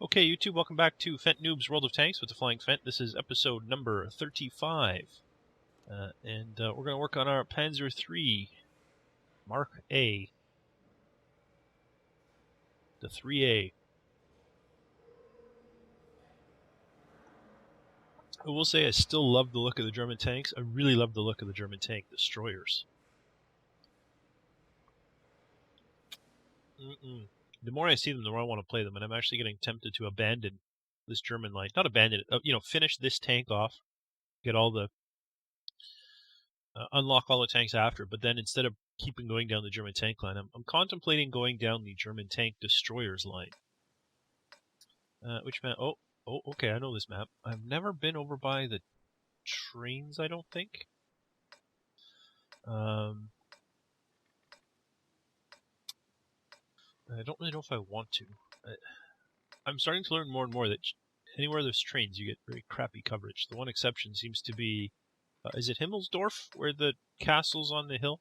Okay, YouTube, welcome back to Phent Noobs World of Tanks with the Flying Phent. This is episode number 35. We're going to work on our Panzer III Mark A. The 3A. I will say I still love the look of the German tanks. I really love the look of the German tank destroyers. The more I see them, the more I want to play them, and I'm actually getting tempted to abandon this German line. Not abandon it, finish this tank off, get all the unlock all the tanks after, but then instead of keeping going down the German tank line, I'm contemplating going down the German tank destroyers line. Which map? Oh, okay, I know this map. I've never been over by the trains, I don't think. I don't really know if I want to. I'm starting to learn more and more that anywhere there's trains, you get very crappy coverage. The one exception seems to be, is it Himmelsdorf, where the castle's on the hill?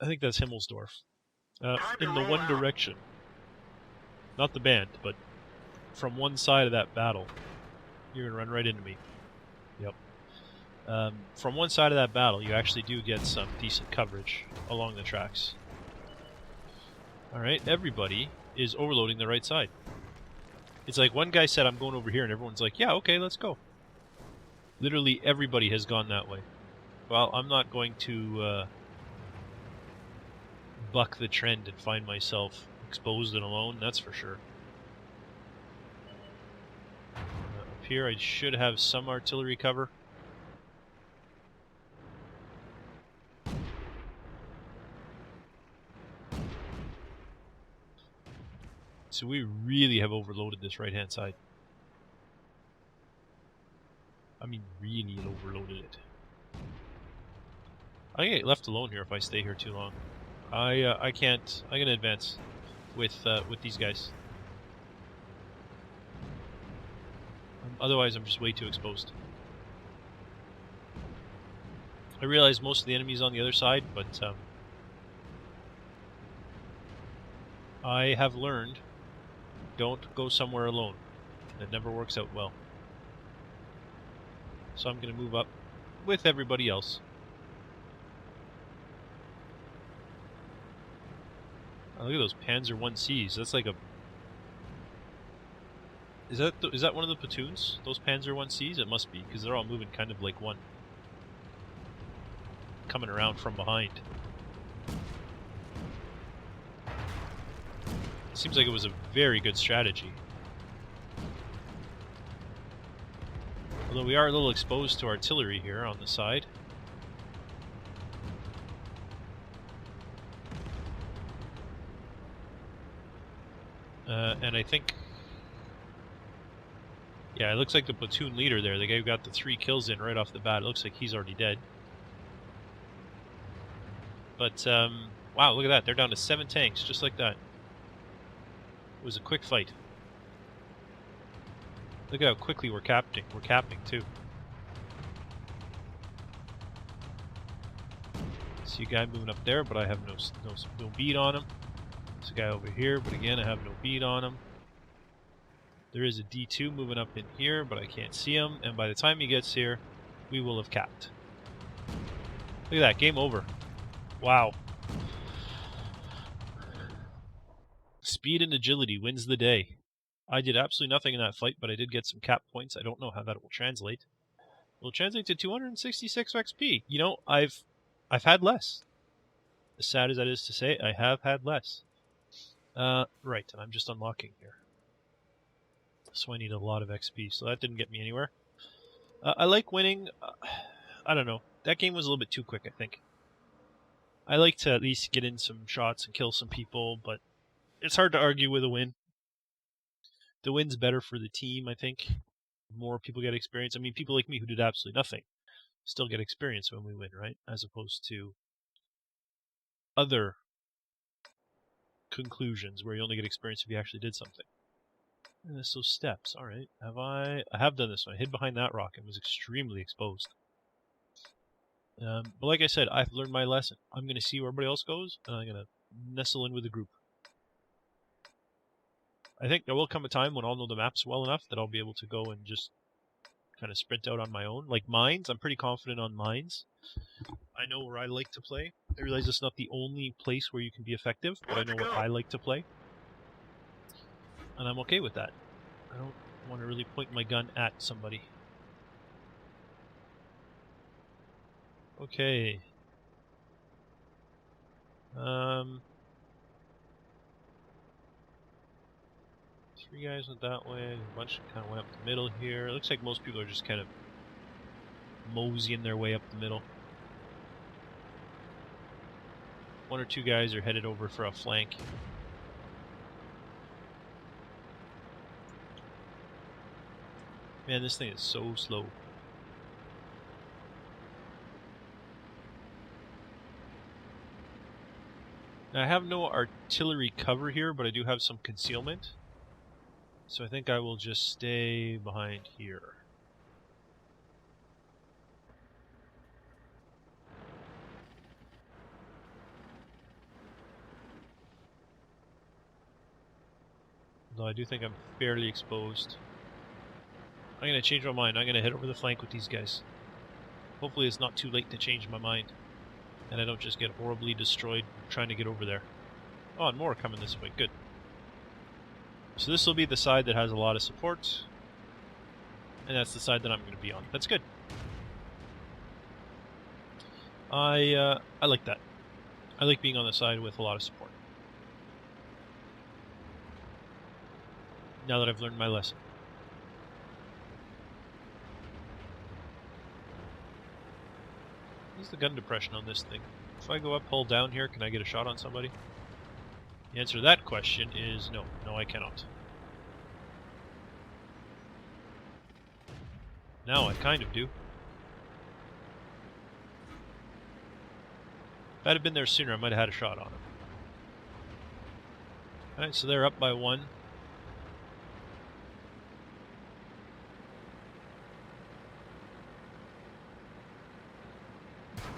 I think that's Himmelsdorf. In the one direction. Not the band, but from one side of that battle. You're going to run right into me. Yep. From one side of that battle, you actually do get some decent coverage along the tracks. Alright, everybody is overloading the right side. It's like one guy said, I'm going over here, and everyone's like, yeah, okay, let's go. Literally everybody has gone that way. Well, I'm not going to buck the trend and find myself exposed and alone, that's for sure. Up here I should have some artillery cover. So we really have overloaded this right-hand side. I mean, really overloaded it. I get left alone here if I stay here too long. I can't. I'm gonna advance with these guys. Otherwise, I'm just way too exposed. I realize most of the enemy's on the other side, but I have learned, don't go somewhere alone. It never works out well. So I'm going to move up with everybody else. Oh, look at those Panzer 1Cs. That's like a... Is that one of the platoons? Those Panzer 1Cs? It must be, because they're all moving kind of like one. Coming around from behind. Seems like it was a very good strategy. Although we are a little exposed to artillery here on the side. And I think... Yeah, it looks like the platoon leader there, the guy who got the 3 kills in right off the bat, it looks like he's already dead. But, wow, look at that. They're down to 7 tanks, just like that. It was a quick fight. Look at how quickly we're capping. We're capping, too. See a guy moving up there, but I have no bead on him. There's a guy over here, but again, I have no bead on him. There is a D2 moving up in here, but I can't see him. And by the time he gets here, we will have capped. Look at that. Game over. Wow. Speed and agility wins the day. I did absolutely nothing in that fight, but I did get some cap points. I don't know how that will translate. It will translate to 266 XP. You know, I've had less. As sad as that is to say, I have had less. Right, and I'm just unlocking here. So I need a lot of XP, so that didn't get me anywhere. I like winning. I don't know. That game was a little bit too quick, I think. I like to at least get in some shots and kill some people, but it's hard to argue with a win. The win's better for the team, I think. More people get experience. I mean, people like me who did absolutely nothing still get experience when we win, right? As opposed to other conclusions where you only get experience if you actually did something. So steps, alright. I have done this one. I hid behind that rock and was extremely exposed. But like I said, I've learned my lesson. I'm going to see where everybody else goes, and I'm going to nestle in with the group. I think there will come a time when I'll know the maps well enough that I'll be able to go and just kind of sprint out on my own. Like mines, I'm pretty confident on mines. I know where I like to play. I realize it's not the only place where you can be effective, but I know where I like to play. And I'm okay with that. I don't want to really point my gun at somebody. Okay. 3 guys went that way, a bunch kind of went up the middle here. It looks like most people are just kind of moseying their way up the middle. 1 or 2 guys are headed over for a flank. Man, this thing is so slow. Now, I have no artillery cover here, but I do have some concealment. So I think I will just stay behind here. Though I do think I'm fairly exposed. I'm going to change my mind. I'm going to head over the flank with these guys. Hopefully it's not too late to change my mind. And I don't just get horribly destroyed trying to get over there. Oh, and more coming this way. Good. So this will be the side that has a lot of support. And that's the side that I'm going to be on. That's good. I like that. I like being on the side with a lot of support. Now that I've learned my lesson. What's the gun depression on this thing? If I go up, hold down here, can I get a shot on somebody? The answer to that question is no. No, I cannot. Now I kind of do. If I'd have been there sooner, I might have had a shot on him. Alright, so they're up by 1.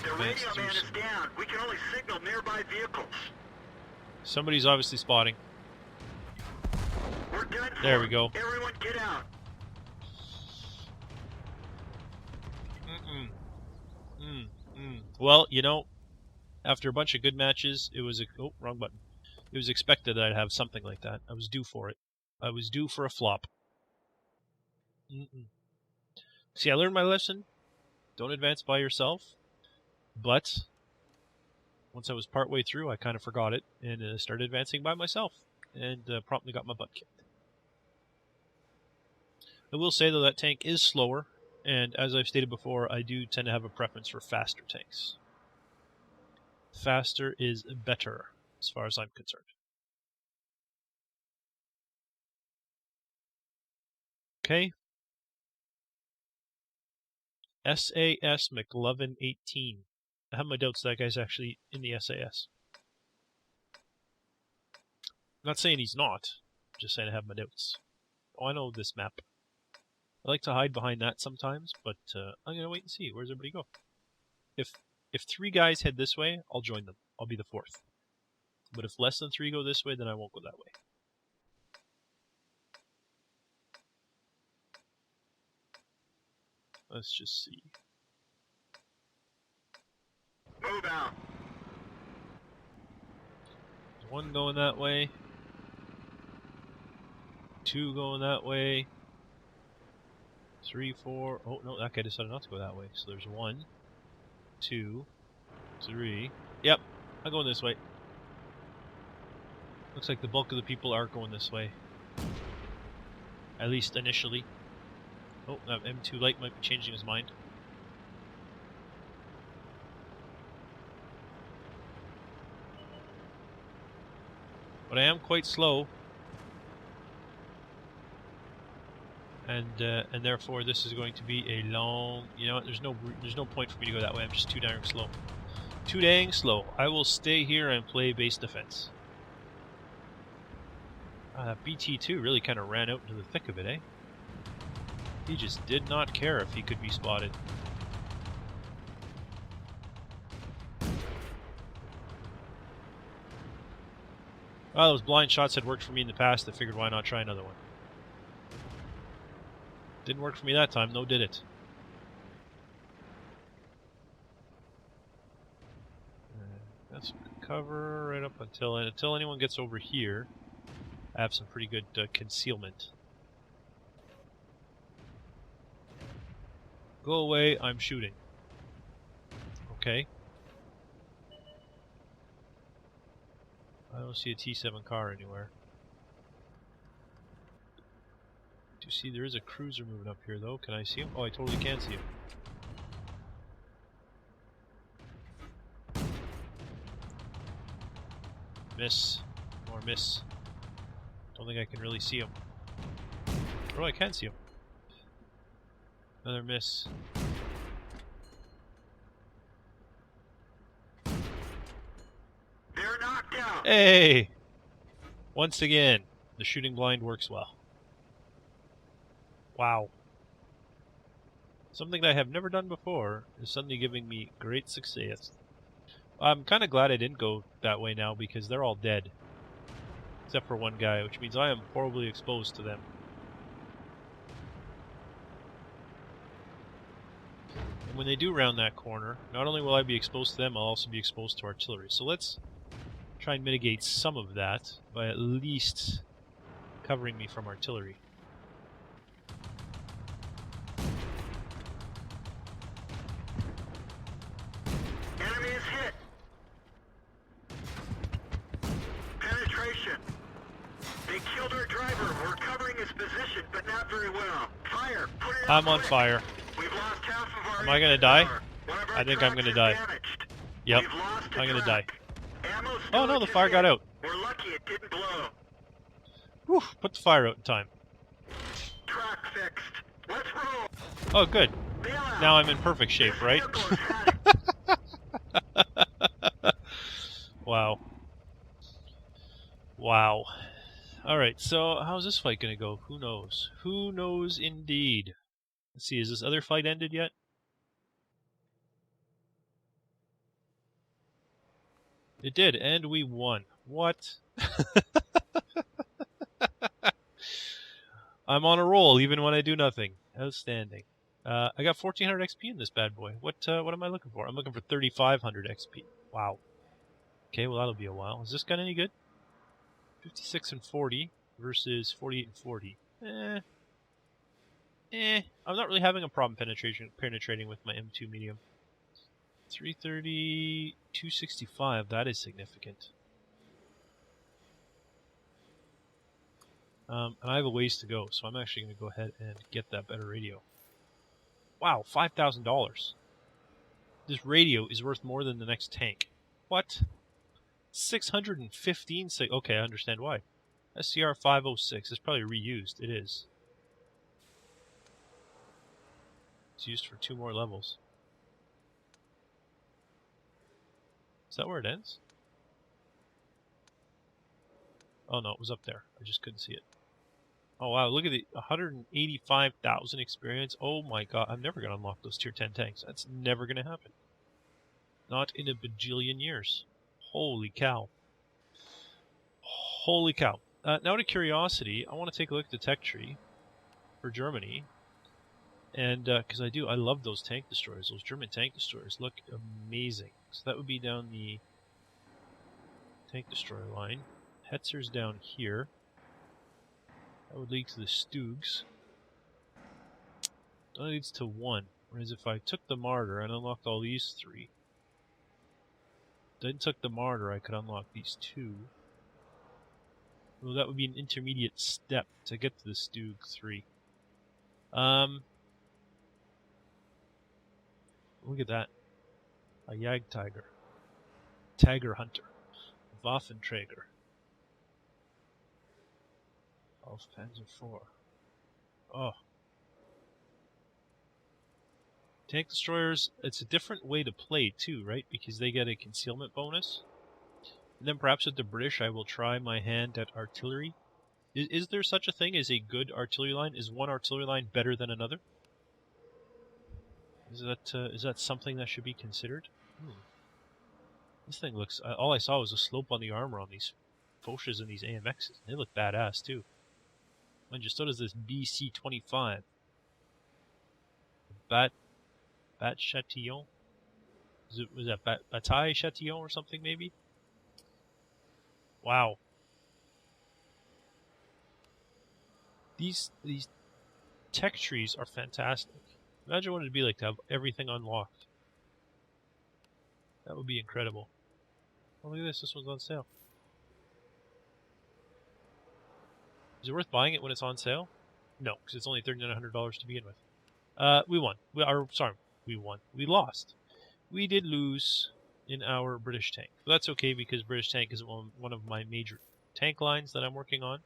The radio man is down. We can only signal nearby vehicles. Somebody's obviously spotting. We're done for. There we go. Everyone get out. Well, you know, after a bunch of good matches, it was oh, wrong button. It was expected that I'd have something like that. I was due for it. I was due for a flop. See, I learned my lesson. Don't advance by yourself. But once I was partway through, I kind of forgot it and started advancing by myself, and promptly got my butt kicked. I will say, though, that tank is slower, and as I've stated before, I do tend to have a preference for faster tanks. Faster is better, as far as I'm concerned. Okay. SAS McLovin 18. I have my doubts that guy's actually in the SAS. I'm not saying he's not. I'm just saying I have my doubts. Oh, I know this map. I like to hide behind that sometimes, but I'm going to wait and see. Where's everybody go? If 3 guys head this way, I'll join them. I'll be the 4th. But if less than 3 go this way, then I won't go that way. Let's just see. Move out. There's 1 going that way. 2 going that way. 3, 4. Oh, no, that guy decided not to go that way. So there's 1, 2, 3. Yep, I'm going this way. Looks like the bulk of the people are going this way. At least initially. Oh, that M2 light might be changing his mind. But I am quite slow. And therefore this is going to be a long, you know what, there's no point for me to go that way. I'm just too dang slow. Too dang slow. I will stay here and play base defense. That BT2 really kind of ran out into the thick of it, eh? He just did not care if he could be spotted. Well, those blind shots had worked for me in the past. I figured why not try another one. Didn't work for me that time, no did it. That's cover right up until anyone gets over here. I have some pretty good concealment. Go away, I'm shooting. Okay. I don't see a T7 car anywhere. Do you see there is a cruiser moving up here though? Can I see him? Oh, I totally can see him. Miss. More miss. Don't think I can really see him. Oh, I can see him. Another miss. They're knocked out. Hey! Once again, the shooting blind works well. Wow. Something that I have never done before is suddenly giving me great success. I'm kind of glad I didn't go that way now because they're all dead. Except for one guy, which means I am horribly exposed to them. And when they do round that corner, not only will I be exposed to them, I'll also be exposed to artillery. So let's try and mitigate some of that by at least covering me from artillery. Enemy is hit. Penetration. They killed our driver. We're covering his position, but not very well. Fire. Put it out I'm on quick. fire. We've lost half of our Am I gonna engine die? power. One of our I think I'm trucks gonna is die. damaged. Yep, We've lost a I'm gonna truck. die. Ammo Oh no, the storage fire is got hit. out. We're lucky it didn't blow. Whew, put the fire out in time. Truck fixed. Let's roll. Oh, good. Bail out. Now I'm in perfect shape, This right? vehicle is hacked. Wow. Wow. Alright, so how's this fight gonna go? Who knows? Who knows indeed? Let's see, is this other fight ended yet? It did, and we won. What? I'm on a roll even when I do nothing. Outstanding. I got 1400 XP in this bad boy. What am I looking for? I'm looking for 3500 XP. Wow. Okay, well that'll be a while. Is this gun any good? 56 and 40 versus 48 and 40. I'm not really having a problem penetrating with my M2 medium. 330, 265, that is significant. And I have a ways to go, so I'm actually going to go ahead and get that better radio. Wow, $5,000. This radio is worth more than the next tank. What? 615 okay, I understand why. SCR 506 is probably reused. It is. It's used for 2 more levels. Is that where it ends? Oh no, it was up there. I just couldn't see it. Oh wow, look at the 185,000 experience. Oh my god, I'm never going to unlock those tier 10 tanks. That's never going to happen. Not in a bajillion years. Holy cow. Holy cow. Now out of curiosity, I want to take a look at the tech tree for Germany. And, because I love those tank destroyers. Those German tank destroyers look amazing. So that would be down the tank destroyer line. Hetzer's down here. That would lead to the Stugs. That leads to 1. Whereas if I took the Martyr and unlocked all these 3, then took the Martyr, I could unlock these 2. Well, that would be an intermediate step to get to the Stug 3. Look at that. A Jagdtiger. Tiger Hunter. Waffenträger. Auf Panzer IV. Oh. Tank destroyers, it's a different way to play too, right? Because they get a concealment bonus. And then perhaps with the British I will try my hand at artillery. Is there such a thing as a good artillery line? Is one artillery line better than another? Is that something that should be considered? This thing looks... all I saw was a slope on the armor on these Fochas and these AMXs. They look badass too. And just so does this BC-25. Bat Chatillon? Was that Bataille Chatillon or something maybe? Wow. These tech trees are fantastic. Imagine what it'd be like to have everything unlocked. That would be incredible. Oh, look at this. This one's on sale. Is it worth buying it when it's on sale? No, because it's only $3,900 to begin with. We won. We won. We lost. We did lose in our British tank. But that's okay because British tank is one of my major tank lines that I'm working on.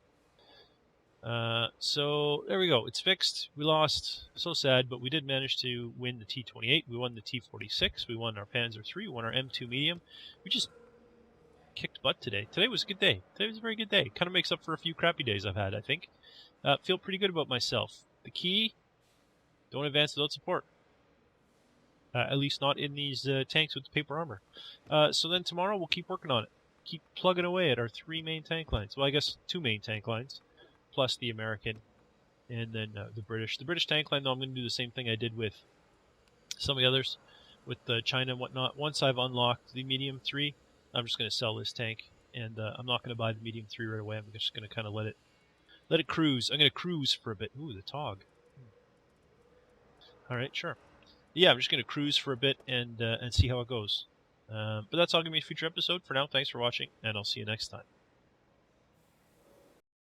So there we go. It's fixed. We lost. So sad, but we did manage to win the T-28. We won the T-46. We won our Panzer III. We won our M2 medium. We just kicked butt today. Today was a good day. Today was a very good day. Kind of makes up for a few crappy days I've had, I think. Feel pretty good about myself. The key, don't advance without support. At least not in these tanks with the paper armor. So then tomorrow we'll keep working on it. Keep plugging away at our 3 main tank lines. Well, I guess 2 main tank lines, plus the American, and then the British. The British tank line, though, I'm going to do the same thing I did with some of the others, with China and whatnot. Once I've unlocked the medium 3, I'm just going to sell this tank, and I'm not going to buy the medium 3 right away. I'm just going to kind of let it cruise. I'm going to cruise for a bit. Ooh, the TOG. All right, sure. Yeah, I'm just going to cruise for a bit and see how it goes. But that's all going to be a future episode. For now, thanks for watching, and I'll see you next time.